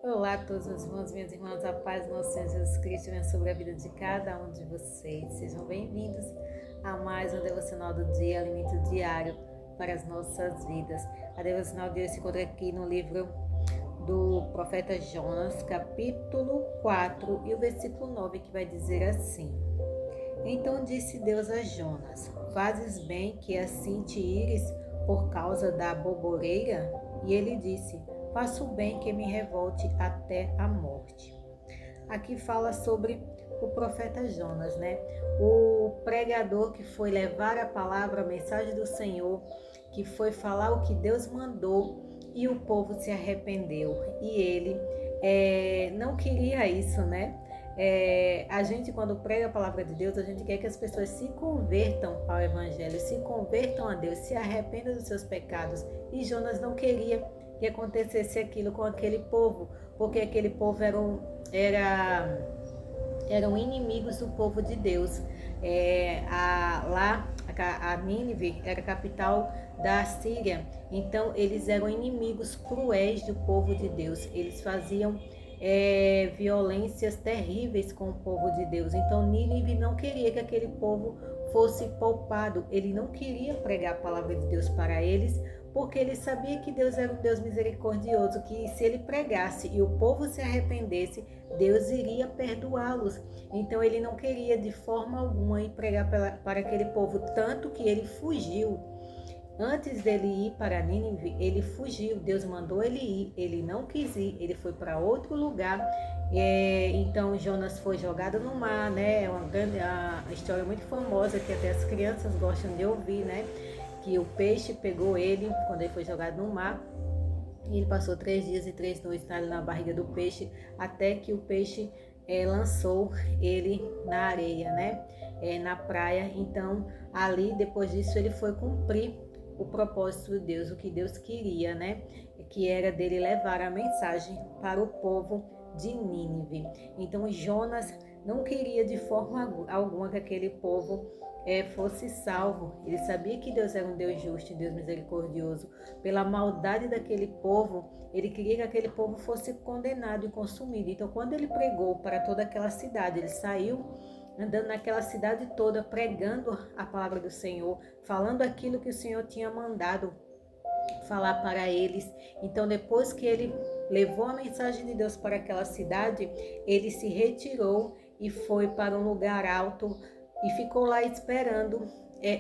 Olá a todos meus irmãos, minhas irmãs, a paz do nosso Senhor Jesus Cristo venha sobre a vida de cada um de vocês. Sejam bem-vindos a mais um devocional do dia, alimento diário para as nossas vidas. A devocional de hoje se encontra aqui no livro do profeta Jonas, capítulo 4 e o versículo 9, que vai dizer assim: Então disse Deus a Jonas: Fazes bem que assim te ires por causa da boboreira? E ele disse: Faço bem que me revolte até a morte. Aqui fala sobre o profeta Jonas, né? O pregador que foi levar a palavra, a mensagem do Senhor, que foi falar o que Deus mandou e o povo se arrependeu. E ele não queria isso, né? A gente, quando prega a palavra de Deus, a gente quer que as pessoas se convertam ao Evangelho, se convertam a Deus, se arrependam dos seus pecados. E Jonas não queria que acontecesse aquilo com aquele povo, porque aquele povo eram inimigos do povo de Deus. A Nínive era a capital da Síria, então eles eram inimigos cruéis do povo de Deus. Eles faziam violências terríveis com o povo de Deus. Então Nínive não queria que aquele povo fosse poupado. Ele não queria pregar a palavra de Deus para eles, porque ele sabia que Deus era um Deus misericordioso, que se ele pregasse e o povo se arrependesse, Deus iria perdoá-los. Então ele não queria de forma alguma ir pregar para aquele povo, tanto que ele fugiu. Antes dele ir para Nínive, ele fugiu. Deus mandou ele ir, ele não quis ir, ele foi para outro lugar. Então Jonas foi jogado no mar, né? É uma história muito famosa que até as crianças gostam de ouvir, né? Que o peixe pegou ele quando ele foi jogado no mar. E ele passou 3 dias e 3 noites na barriga do peixe, até que o peixe lançou ele na areia, né? Na praia. Então, ali, depois disso, ele foi cumprir o propósito de Deus, o que Deus queria, né? Que era dele levar a mensagem para o povo de Nínive. Então, Jonas não queria de forma alguma que aquele povo fosse salvo. Ele sabia que Deus era um Deus justo, um Deus misericordioso. Pela maldade daquele povo, ele queria que aquele povo fosse condenado e consumido. Então, quando ele pregou para toda aquela cidade, ele saiu andando naquela cidade toda, pregando a palavra do Senhor, falando aquilo que o Senhor tinha mandado falar para eles. Então, depois que ele levou a mensagem de Deus para aquela cidade, ele se retirou e foi para um lugar alto e ficou lá esperando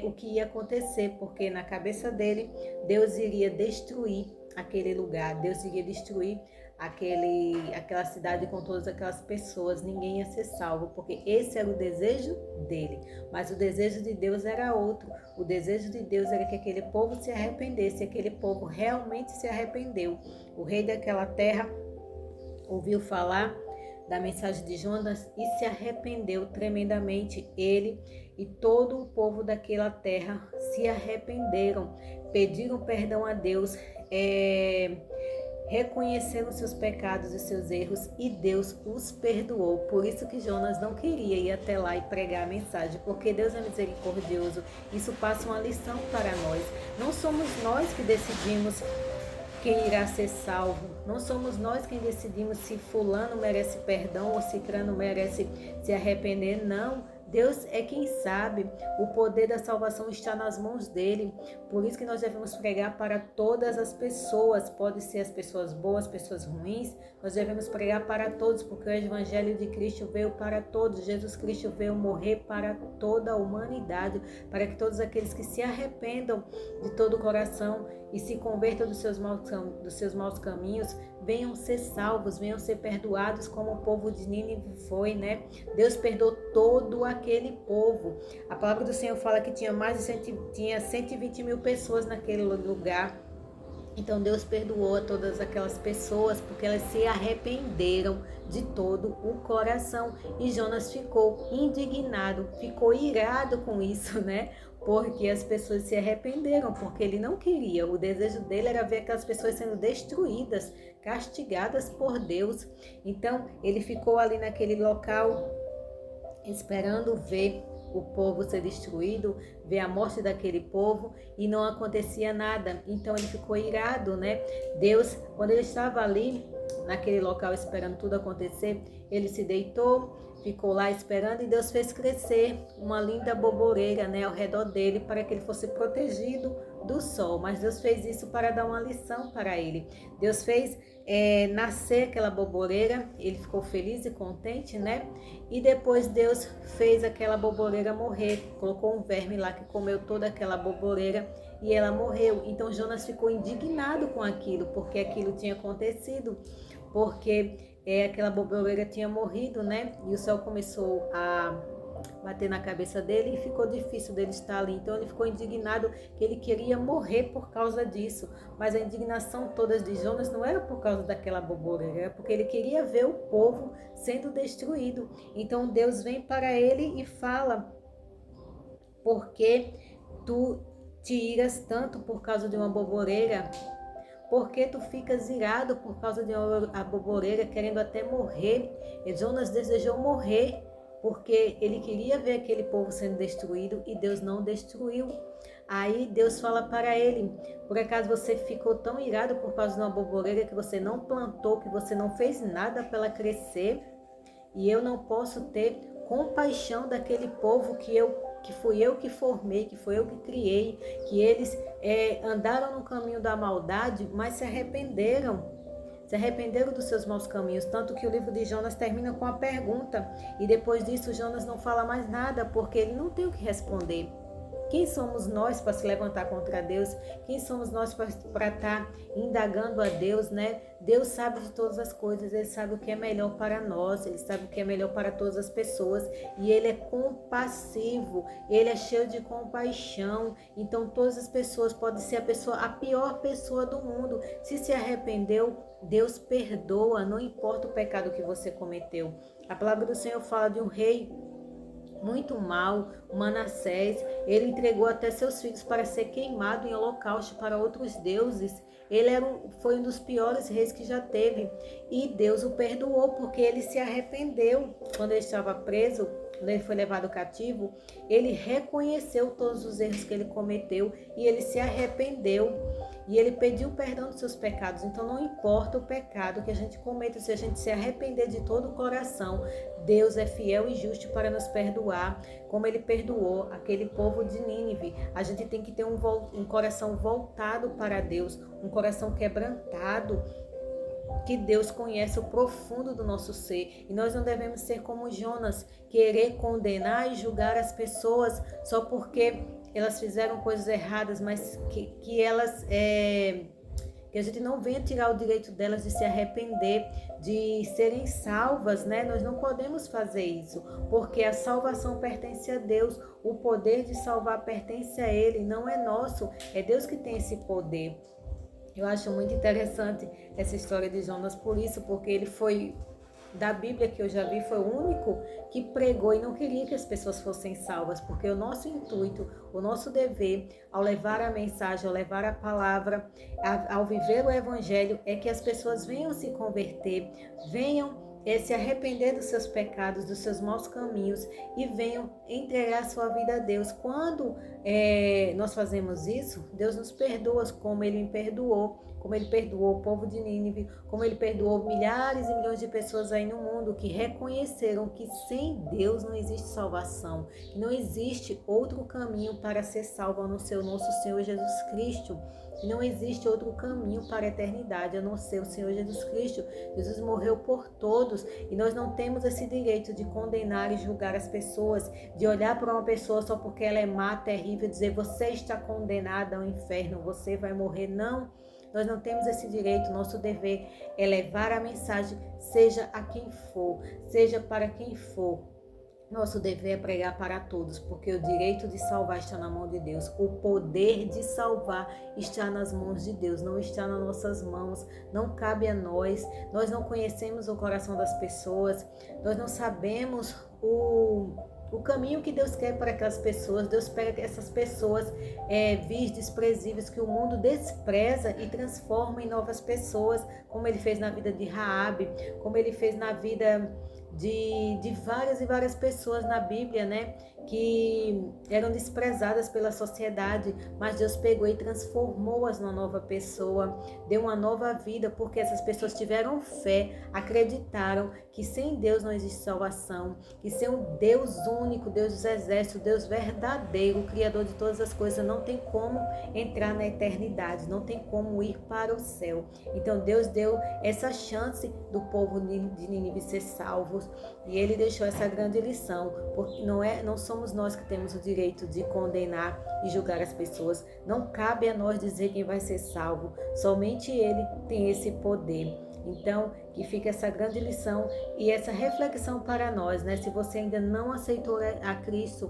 o que ia acontecer, porque na cabeça dele, Deus iria destruir aquele lugar, Deus iria destruir aquela cidade com todas aquelas pessoas, ninguém ia ser salvo, porque esse era o desejo dele. Mas o desejo de Deus era outro. O desejo de Deus era que aquele povo se arrependesse, e aquele povo realmente se arrependeu. O rei daquela terra ouviu falar da mensagem de Jonas e se arrependeu tremendamente. Ele e todo o povo daquela terra se arrependeram, pediram perdão a Deus, reconheceram seus pecados e seus erros, e Deus os perdoou. Por isso que Jonas não queria ir até lá e pregar a mensagem, porque Deus é misericordioso. Isso passa uma lição para nós. Não somos nós que decidimos quem irá ser salvo. Não somos nós quem decidimos se fulano merece perdão ou se cicrano merece se arrepender. Não. Deus é quem sabe. O poder da salvação está nas mãos dele. Por isso que nós devemos pregar para todas as pessoas. Pode ser as pessoas boas, pessoas ruins. Nós devemos pregar para todos, porque o Evangelho de Cristo veio para todos. Jesus Cristo veio morrer para toda a humanidade, para que todos aqueles que se arrependam de todo o coração e se convertam dos seus maus caminhos, venham ser salvos, venham ser perdoados, como o povo de Nínive foi, né? Deus perdoou todo aquele povo. A palavra do Senhor fala que tinha 120 mil pessoas naquele lugar. Então Deus perdoou a todas aquelas pessoas, porque elas se arrependeram de todo o coração. E Jonas ficou indignado, ficou irado com isso, né? Porque as pessoas se arrependeram, porque ele não queria. O desejo dele era ver aquelas pessoas sendo destruídas, castigadas por Deus. Então ele ficou ali naquele local, esperando ver o povo ser destruído, ver a morte daquele povo, e não acontecia nada. Então ele ficou irado, né? Deus, quando ele estava ali naquele local esperando tudo acontecer, ele se deitou, ficou lá esperando e Deus fez crescer uma linda boboreira, né, ao redor dele para que ele fosse protegido do sol. Mas Deus fez isso para dar uma lição para ele. Deus fez nascer aquela boboreira, ele ficou feliz e contente, né? E depois Deus fez aquela boboreira morrer, colocou um verme lá que comeu toda aquela boboreira e ela morreu. Então Jonas ficou indignado com aquilo, porque aquilo tinha acontecido, porque aquela boboreira tinha morrido, né? E o sol começou a bater na cabeça dele e ficou difícil dele estar ali. Então ele ficou indignado que ele queria morrer por causa disso. Mas a indignação toda de Jonas não era por causa daquela boboreira, era porque ele queria ver o povo sendo destruído. Então Deus vem para ele e fala: por que tu te iras tanto por causa de uma boboreira? Por que tu ficas irado por causa de uma boboreira, querendo até morrer? E Jonas desejou morrer, porque ele queria ver aquele povo sendo destruído e Deus não destruiu. Aí Deus fala para ele: por acaso você ficou tão irado por causa de uma boboreira que você não plantou, que você não fez nada para ela crescer? E eu não posso ter compaixão daquele povo que fui eu que formei, que foi eu que criei, que eles andaram no caminho da maldade, mas se arrependeram dos seus maus caminhos, tanto que o livro de Jonas termina com a pergunta, e depois disso Jonas não fala mais nada, porque ele não tem o que responder. Quem somos nós para se levantar contra Deus? Quem somos nós para estar indagando a Deus, né? Deus sabe de todas as coisas, Ele sabe o que é melhor para nós, Ele sabe o que é melhor para todas as pessoas, e Ele é compassivo, Ele é cheio de compaixão. Então todas as pessoas, pode ser a pior pessoa do mundo, se arrependeu, Deus perdoa, não importa o pecado que você cometeu. A palavra do Senhor fala de um rei muito mal, Manassés. Ele entregou até seus filhos para ser queimado em holocausto para outros deuses. Ele foi um dos piores reis que já teve, e Deus o perdoou porque ele se arrependeu. Quando ele estava preso, quando ele foi levado cativo, ele reconheceu todos os erros que ele cometeu e ele se arrependeu. E ele pediu perdão dos seus pecados. Então não importa o pecado que a gente cometa, se a gente se arrepender de todo o coração, Deus é fiel e justo para nos perdoar, como ele perdoou aquele povo de Nínive. A gente tem que ter um coração voltado para Deus, um coração quebrantado, que Deus conhece o profundo do nosso ser. E nós não devemos ser como Jonas, querer condenar e julgar as pessoas só porque elas fizeram coisas erradas, mas que a gente não venha tirar o direito delas de se arrepender, de serem salvas, né? Nós não podemos fazer isso, porque a salvação pertence a Deus, o poder de salvar pertence a Ele, não é nosso, é Deus que tem esse poder. Eu acho muito interessante essa história de Jonas por isso, porque ele foi, da Bíblia que eu já vi, foi o único que pregou e não queria que as pessoas fossem salvas, porque o nosso intuito, o nosso dever, ao levar a mensagem, ao levar a palavra, ao viver o evangelho, é que as pessoas venham se converter, venham se arrepender dos seus pecados, dos seus maus caminhos e venham entregar sua vida a Deus. Quando nós fazemos isso, Deus nos perdoa como Ele me perdoou, como Ele perdoou o povo de Nínive, como Ele perdoou milhares e milhões de pessoas aí no mundo que reconheceram que sem Deus não existe salvação, que não existe outro caminho para ser salvo a não ser o nosso Senhor Jesus Cristo. Não existe outro caminho para a eternidade a não ser o Senhor Jesus Cristo. Jesus morreu por todos e nós não temos esse direito de condenar e julgar as pessoas, de olhar para uma pessoa só porque ela é má, terrível, e dizer: você está condenada ao inferno, você vai morrer. Não, nós não temos esse direito. Nosso dever é levar a mensagem, seja a quem for, seja para quem for. Nosso dever é pregar para todos, porque o direito de salvar está na mão de Deus. O poder de salvar está nas mãos de Deus, não está nas nossas mãos, não cabe a nós. Nós não conhecemos o coração das pessoas, nós não sabemos o caminho que Deus quer para aquelas pessoas. Deus pega essas pessoas vis desprezíveis que o mundo despreza e transforma em novas pessoas, como Ele fez na vida de Raabe, como Ele fez na vida de várias e várias pessoas na Bíblia, né? que eram desprezadas pela sociedade, mas Deus pegou e transformou-as numa nova pessoa, deu uma nova vida, porque essas pessoas tiveram fé, acreditaram que sem Deus não existe salvação, que sem um Deus único, Deus dos exércitos, Deus verdadeiro, o Criador de todas as coisas, não tem como entrar na eternidade, não tem como ir para o céu. Então Deus deu essa chance do povo de Nínive ser salvos, e ele deixou essa grande lição, porque não somos nós que temos o direito de condenar e julgar as pessoas, não cabe a nós dizer quem vai ser salvo, somente ele tem esse poder. Então, que fica essa grande lição e essa reflexão para nós, né? Se você ainda não aceitou a Cristo,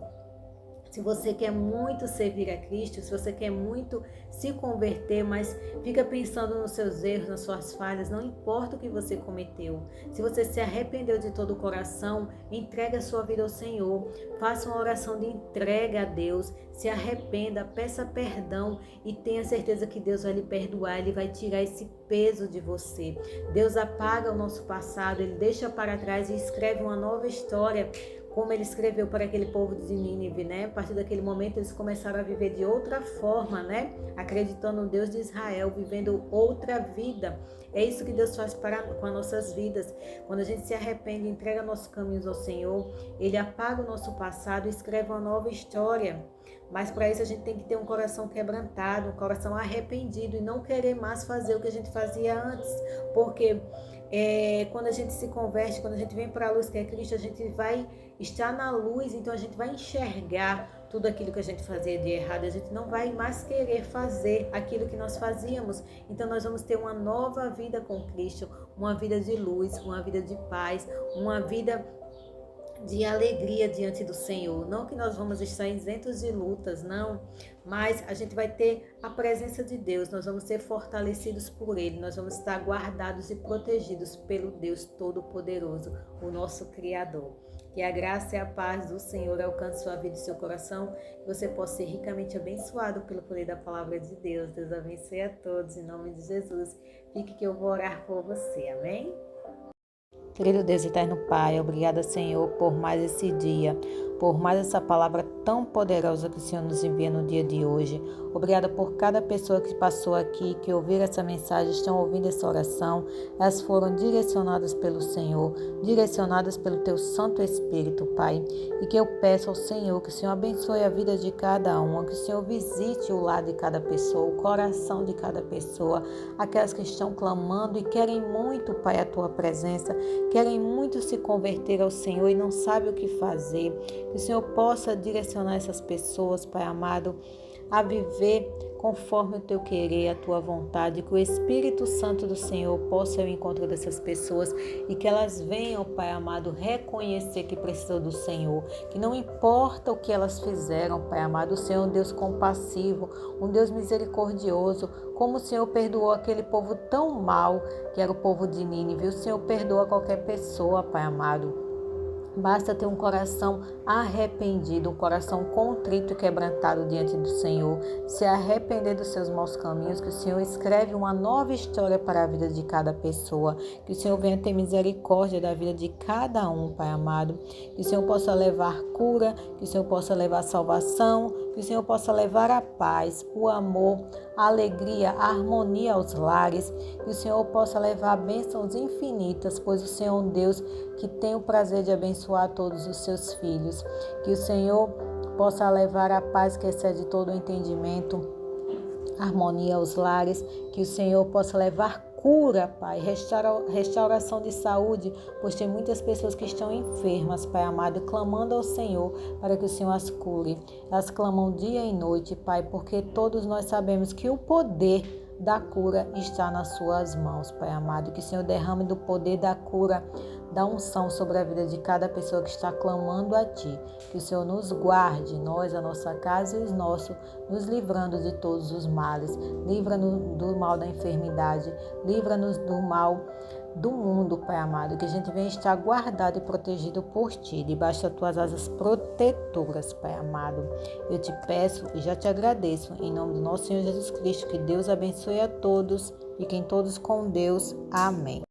se você quer muito servir a Cristo, se você quer muito se converter, mas fica pensando nos seus erros, nas suas falhas, não importa o que você cometeu. Se você se arrependeu de todo o coração, entregue a sua vida ao Senhor. Faça uma oração de entrega a Deus. Se arrependa, peça perdão e tenha certeza que Deus vai lhe perdoar. Ele vai tirar esse peso de você. Deus apaga o nosso passado, Ele deixa para trás e escreve uma nova história, como ele escreveu para aquele povo de Nínive, né? A partir daquele momento eles começaram a viver de outra forma, né? Acreditando no Deus de Israel, vivendo outra vida. É isso que Deus faz com as nossas vidas. Quando a gente se arrepende, entrega nossos caminhos ao Senhor, Ele apaga o nosso passado e escreve uma nova história. Mas para isso a gente tem que ter um coração quebrantado, um coração arrependido e não querer mais fazer o que a gente fazia antes. Porque quando a gente se converte, quando a gente vem para a luz que é Cristo, a gente vai estar na luz, então a gente vai enxergar tudo aquilo que a gente fazia de errado, a gente não vai mais querer fazer aquilo que nós fazíamos. Então nós vamos ter uma nova vida com Cristo, uma vida de luz, uma vida de paz, uma vida de alegria diante do Senhor. Não que nós vamos estar isentos de lutas, não, mas a gente vai ter a presença de Deus, nós vamos ser fortalecidos por Ele, nós vamos estar guardados e protegidos pelo Deus Todo-Poderoso, o nosso Criador. Que a graça e a paz do Senhor alcance sua vida e seu coração, que você possa ser ricamente abençoado pelo poder da palavra de Deus. Deus abençoe a todos, em nome de Jesus. Fique que eu vou orar por você, amém? Querido Deus eterno Pai, obrigada, Senhor, por mais esse dia, por mais essa palavra tão poderosa que o Senhor nos envia no dia de hoje. Obrigada por cada pessoa que passou aqui, que ouviram essa mensagem, estão ouvindo essa oração. Elas foram direcionadas pelo Senhor, direcionadas pelo Teu Santo Espírito, Pai. E que eu peço ao Senhor que o Senhor abençoe a vida de cada uma, que o Senhor visite o lar de cada pessoa, o coração de cada pessoa, aquelas que estão clamando e querem muito, Pai, a Tua presença, querem muito se converter ao Senhor e não sabem o que fazer. Que o Senhor possa direcionar essas pessoas, Pai amado, a viver conforme o Teu querer, a Tua vontade. Que o Espírito Santo do Senhor possa ir ao encontro dessas pessoas e que elas venham, Pai amado, reconhecer que precisam do Senhor. Que não importa o que elas fizeram, Pai amado, o Senhor é um Deus compassivo, um Deus misericordioso. Como o Senhor perdoou aquele povo tão mau, que era o povo de Nínive, o Senhor perdoa qualquer pessoa, Pai amado. Basta ter um coração arrependido, um coração contrito e quebrantado diante do Senhor, se arrepender dos seus maus caminhos, que o Senhor escreve uma nova história para a vida de cada pessoa, que o Senhor venha ter misericórdia da vida de cada um, Pai amado, que o Senhor possa levar cura, que o Senhor possa levar salvação, que o Senhor possa levar a paz, o amor, a alegria, a harmonia aos lares, que o Senhor possa levar bênçãos infinitas, pois o Senhor é um Deus que tem o prazer de abençoar todos os seus filhos. Que o Senhor possa levar a paz que excede todo o entendimento, harmonia aos lares, que o Senhor possa levar cura, Pai, restauração de saúde, pois tem muitas pessoas que estão enfermas, Pai amado, clamando ao Senhor para que o Senhor as cure. Elas clamam dia e noite, Pai, porque todos nós sabemos que o poder da cura está nas suas mãos, Pai amado. Que o Senhor derrame do poder da cura, da unção sobre a vida de cada pessoa que está clamando a Ti. Que o Senhor nos guarde, nós, a nossa casa e os nossos, nos livrando de todos os males. Livra-nos do mal da enfermidade, livra-nos do mal do mundo, Pai amado, que a gente venha estar guardado e protegido por Ti, debaixo das Tuas asas protetoras, Pai amado. Eu te peço e já te agradeço, em nome do nosso Senhor Jesus Cristo, que Deus abençoe a todos, fiquem todos com Deus. Amém.